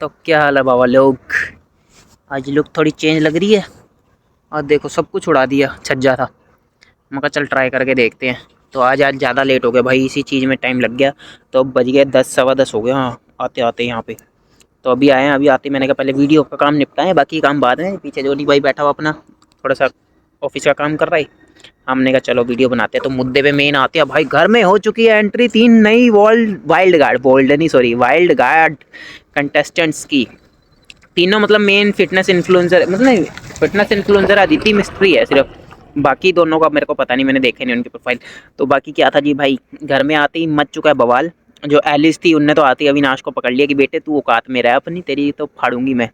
तो क्या हाल है बाबा लोग। आज लुक थोड़ी चेंज लग रही है। और देखो सब कुछ उड़ा दिया, छज्जा था। मैं कहा चल ट्राई करके देखते हैं। तो आज ज़्यादा लेट हो गया भाई, इसी चीज़ में टाइम लग गया। तो अब बज गए 10 सवा 10 हो गया, हाँ आते आते यहाँ पे। तो अभी आए हैं, अभी आते मैंने कहा पहले वीडियो का काम निपटाएं, बाकी काम बाद में। पीछे जोनी भाई बैठा हुआ अपना थोड़ा सा ऑफिस का काम कर रहा है। हमने कहा चलो वीडियो बनाते हैं। तो मुद्दे पे मेन आते हैं भाई। घर में हो चुकी है एंट्री 3 नई वाइल्ड गार्ड कंटेस्टेंट्स की। तीनों मतलब मेन फिटनेस इन्फ्लुएंसर, मतलब नहीं फिटनेस इन्फ्लुएंसर अदिति मिस्ट्री है सिर्फ। बाकी दोनों का मेरे को पता नहीं, मैंने देखे नहीं उनकी प्रोफाइल। तो बाकी क्या था जी भाई, घर में आते ही मच चुका है बवाल। जो एलिस थी उनने तो आते ही अविनाश को पकड़ लिया कि बेटे तू औकात में रह अपनी, तेरी तो फाड़ूंगी मैं।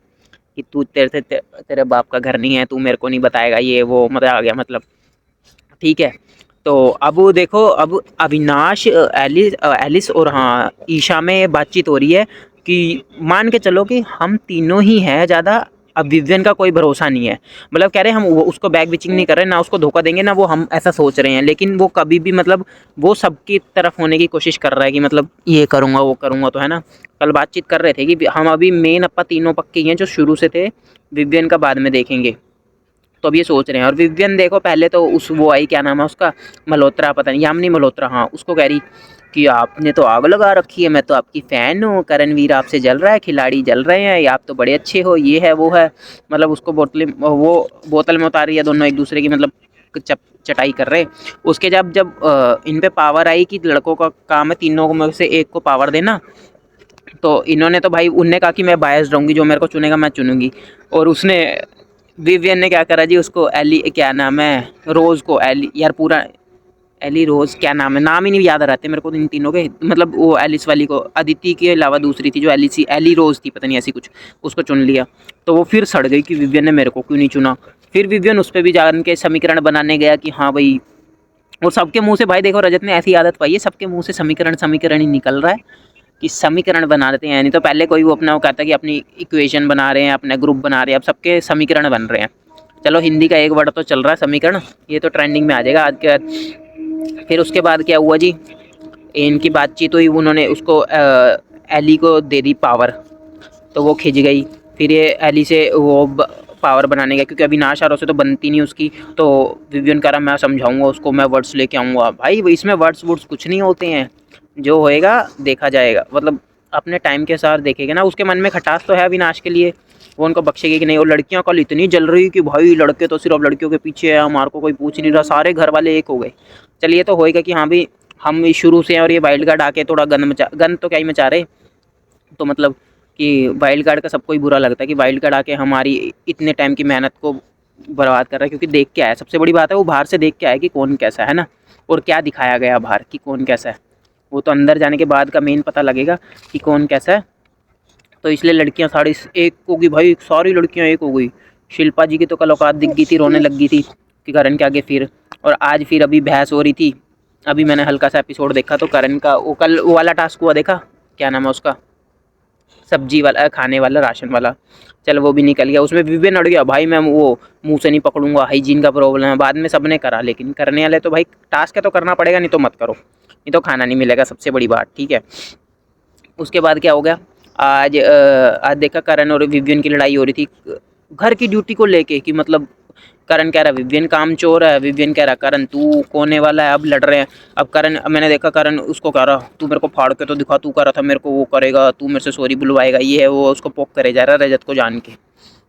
कि तू तेरे बाप का घर नहीं है, तू मेरे को नहीं बताएगा, ये वो मजा आ गया मतलब। ठीक है। तो अब देखो, अब अविनाश एलिस और हाँ ईशा में बातचीत हो रही है कि मान के चलो कि हम तीनों ही हैं ज़्यादा। अब विवियन का कोई भरोसा नहीं है। मतलब कह रहे हैं हम उसको बैक बिचिंग नहीं कर रहे, ना उसको धोखा देंगे ना वो, हम ऐसा सोच रहे हैं। लेकिन वो कभी भी मतलब वो सबकी तरफ होने की कोशिश कर रहा है कि मतलब ये करूँगा वो करूँगा, तो है ना। कल बातचीत कर रहे थे कि हम अभी मेन अपा तीनों पक्के ही हैं जो शुरू से थे, विवियन का बाद में देखेंगे। तो अब ये सोच रहे हैं। और विवियन देखो पहले तो उस वो आई, क्या नाम है उसका, मल्होत्रा, पता नहीं यामिनी मल्होत्रा, हाँ उसको कह रही कि आपने तो आग लगा रखी है, मैं तो आपकी फ़ैन हूँ, करणवीर आपसे जल रहा है, खिलाड़ी जल रहे हैं, आप तो बड़े अच्छे हो, ये है वो है। मतलब उसको बोतल में उतार रही है, दोनों एक दूसरे की मतलब चटाई कर रहे। उसके जब जब इन पे पावर आई कि लड़कों का काम है तीनों में से एक को पावर देना, तो इन्होंने तो भाई उनने कहा कि मैं बायस रहूँगी, जो मेरे को चुनेगा मैं चुनूंगी। और उसने विवियन ने क्या करा जी, उसको एली, क्या नाम है, रोज़ को, एली यार पूरा एली रोज़, क्या नाम है, नाम ही नहीं याद आ रहे मेरे को इन तीनों के। मतलब वो एलिस वाली को, अदिति के अलावा दूसरी थी जो एली रोज़ थी, पता नहीं ऐसी कुछ, उसको चुन लिया। तो वो फिर सड़ गई कि विवियन ने मेरे को क्यों नहीं चुना। फिर विवियन उस पर भी जान के समीकरण बनाने गया कि हाँ भाई। और सबके मुंह से भाई देखो, रजत ने ऐसी आदत पाई है, सबके मुंह से समीकरण समीकरण ही निकल रहा है कि समीकरण बना देते हैं। नहीं तो पहले कोई वो अपना वो कहता है कि अपनी इक्वेशन बना रहे हैं, अपना ग्रुप बना रहे हैं, अब सबके समीकरण बन रहे हैं। चलो हिंदी का एक वर्ड तो चल रहा है समीकरण, ये तो ट्रेंडिंग में आ जाएगा आज के बाद। फिर उसके बाद क्या हुआ जी, इनकी बातचीत हुई, उन्होंने उसको एली को दे दी पावर, तो वो खिंच गई। फिर ये एली से वो पावर बनाने गया, क्योंकि अविनाश आरों से तो बनती नहीं उसकी। तो विवियन कह रहा मैं समझाऊंगा उसको, मैं वर्ड्स लेके आऊँगा। भाई इसमें वर्ड्स वर्ड्स कुछ नहीं होते हैं, जो होएगा देखा जाएगा। मतलब अपने टाइम के साथ देखेगा ना। उसके मन में खटास तो है अविनाश के लिए, वो उनको बख्शेगी कि नहीं। और लड़कियां कल इतनी जल रही कि भाई लड़के तो सिर्फ लड़कियों के पीछे है, हमारे को कोई पूछ नहीं रहा, सारे घर वाले एक हो गए। चलिए तो होएगा कि हाँ भी हम शुरू से हैं, और ये वाइल्ड कार्ड आके थोड़ा गन तो क्या ही मचा रहे। तो मतलब कि वाइल्ड कार्ड का सबको ही बुरा लगता है कि वाइल्ड कार्ड आके हमारी इतने टाइम की मेहनत को बर्बाद कर रहा है। क्योंकि देख के आया, सबसे बड़ी बात है वो बाहर से देख के आया कि कौन कैसा है ना, और क्या दिखाया गया बाहर कि कौन कैसा है। वो तो अंदर जाने के बाद का मेन पता लगेगा कि कौन कैसा है। तो इसलिए लड़कियां सारी एक हो गई भाई, सारी लड़कियां एक हो गई। शिल्पा जी की तो कल औकात दिख गई थी, रोने लग गई थी कि करण के आगे फिर। और आज फिर अभी बहस हो रही थी। अभी मैंने हल्का सा एपिसोड देखा, तो करण का वो कल वो वाला टास्क हुआ, देखा क्या नाम है उसका, सब्जी वाला, खाने वाला, राशन वाला। चल वो भी निकल गया, उसमें विवेन अड़ गया भाई, मैं वो मुंह से नहीं पकड़ूंगा, हाइजीन का प्रॉब्लम है। बाद में सबने करा, लेकिन करने वाले तो भाई टास्क है तो करना पड़ेगा, नहीं तो मत करो, नहीं तो खाना नहीं मिलेगा, सबसे बड़ी बात। ठीक है। उसके बाद क्या हो गया, आज देखा करण और विवियन की लड़ाई हो रही थी घर की ड्यूटी को लेके कि मतलब करण कह रहा विवियन काम चोर है, विवियन कह रहा करण तू कोने वाला है। अब लड़ रहे हैं। अब करण, मैंने देखा करण उसको कह रहा तू मेरे को फाड़ के तो दिखा, तू कह रहा था मेरे को वो करेगा, तू मेरे से सॉरी बुलवाएगा, ये है वो, उसको पोक करे जा रहा है रजत को जान के।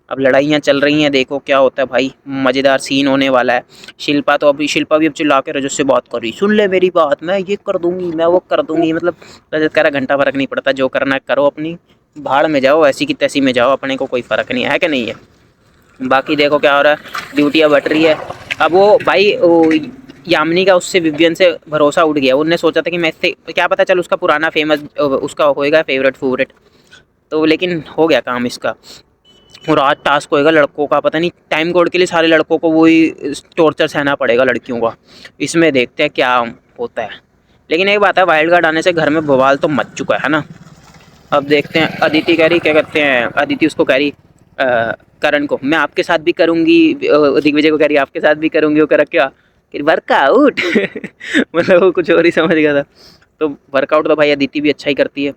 अब लड़ाइयाँ चल रही हैं, देखो क्या होता है भाई, मज़ेदार सीन होने वाला है। शिल्पा भी अब चिल्ला के रजत से बात कर रही, सुन ले मेरी बात, मैं ये कर दूंगी, मैं वो कर दूंगी। मतलब रजत कह रहा घंटा फर्क नहीं पड़ता, जो करना है करो, अपनी भाड़ में जाओ, ऐसी की तैसी में जाओ, अपने को कोई फ़र्क नहीं है कि नहीं है। बाकी देखो क्या हो रहा है, ड्यूटियाँ बट रही है। अब वो भाई यामिनी का उससे विवियन से भरोसा उठ गया। उनने सोचा था कि मैं इससे क्या पता चल उसका पुराना फेमस उसका होएगा फेवरेट, तो लेकिन हो गया काम इसका। और आज टास्क होएगा लड़कों का, पता नहीं टाइम कोड के लिए सारे लड़कों को वही टॉर्चर सहना पड़ेगा लड़कियों का। इसमें देखते हैं क्या होता है। लेकिन एक बात है, वाइल्ड कार्ड आने से घर में बवाल तो मच चुका है ना। अब देखते हैं। अदिति कह रही, क्या कहते हैं, अदिति उसको कह रही करण को, मैं आपके साथ भी करूँगी, दिग्विजय को कह रही आपके साथ भी करूँगी, वो कर क्या कि वर्कआउट मतलब वो कुछ और ही समझ गया था। तो वर्कआउट तो भाई अदिति भी अच्छा ही करती है।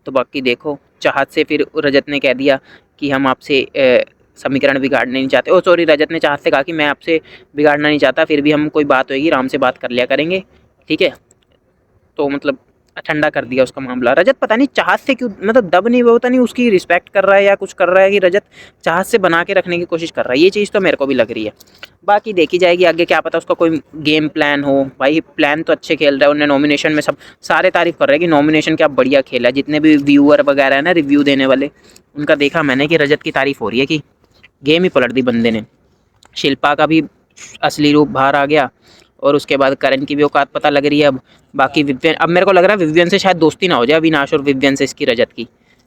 तो बाकी देखो चाहत से फिर रजत ने कह दिया कि हम आपसे समीकरण बिगाड़ना नहीं चाहते। ओ सॉरी, रजत ने चाहत से कहा कि मैं आपसे बिगाड़ना नहीं चाहता, फिर भी हम कोई बात होगी आराम से बात कर लिया करेंगे, ठीक है। तो मतलब ठंडा कर दिया उसका मामला। रजत पता नहीं चाहत से क्यों, मतलब दब नहीं, वो होता नहीं उसकी रिस्पेक्ट कर रहा है या कुछ कर रहा है कि रजत चाहत से बना के रखने की कोशिश कर रहा है। ये चीज़ तो मेरे को भी लग रही है। बाकी देखी जाएगी आगे, क्या पता उसका कोई गेम प्लान हो। भाई प्लान तो अच्छे खेल रहा है, उन्हें नॉमिनेशन में सब सारे तारीफ कर रहे हैं कि नॉमिनेशन क्या बढ़िया खेला। जितने भी व्यूअर वगैरह है ना, रिव्यू देने वाले, उनका देखा मैंने कि रजत की तारीफ हो रही है कि गेम ही पलट दी बंदे ने। शिल्पा का भी असली रूप बाहर आ गया और उसके बाद करण की भी औकात पता लग रही है अब। बाकी विवियन, अब मेरे को लग रहा है विवियन से शायद दोस्ती ना हो जाए अविनाश और विवियन से इसकी रजत की,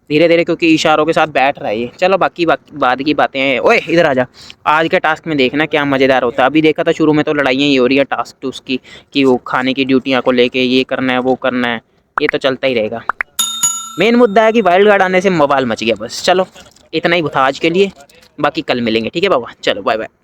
धीरे धीरे, क्योंकि इशारों के साथ बैठ रहा है ये। चलो बाकी बाद की बातें हैं। ओए इधर आ जा। आज के टास्क में देखना क्या मज़ेदार होता है। अभी देखा था शुरू में तो लड़ाइयाँ ही हो रही है टास्क टूस्क की, कि वो खाने की ड्यूटियाँ को लेके ये करना है वो करना है, ये तो चलता ही रहेगा। मेन मुद्दा है कि वाइल्ड कार्ड आने से बवाल मच गया बस। चलो इतना ही था आज के लिए, बाकी कल मिलेंगे, ठीक है बाबा। चलो बाय बाय।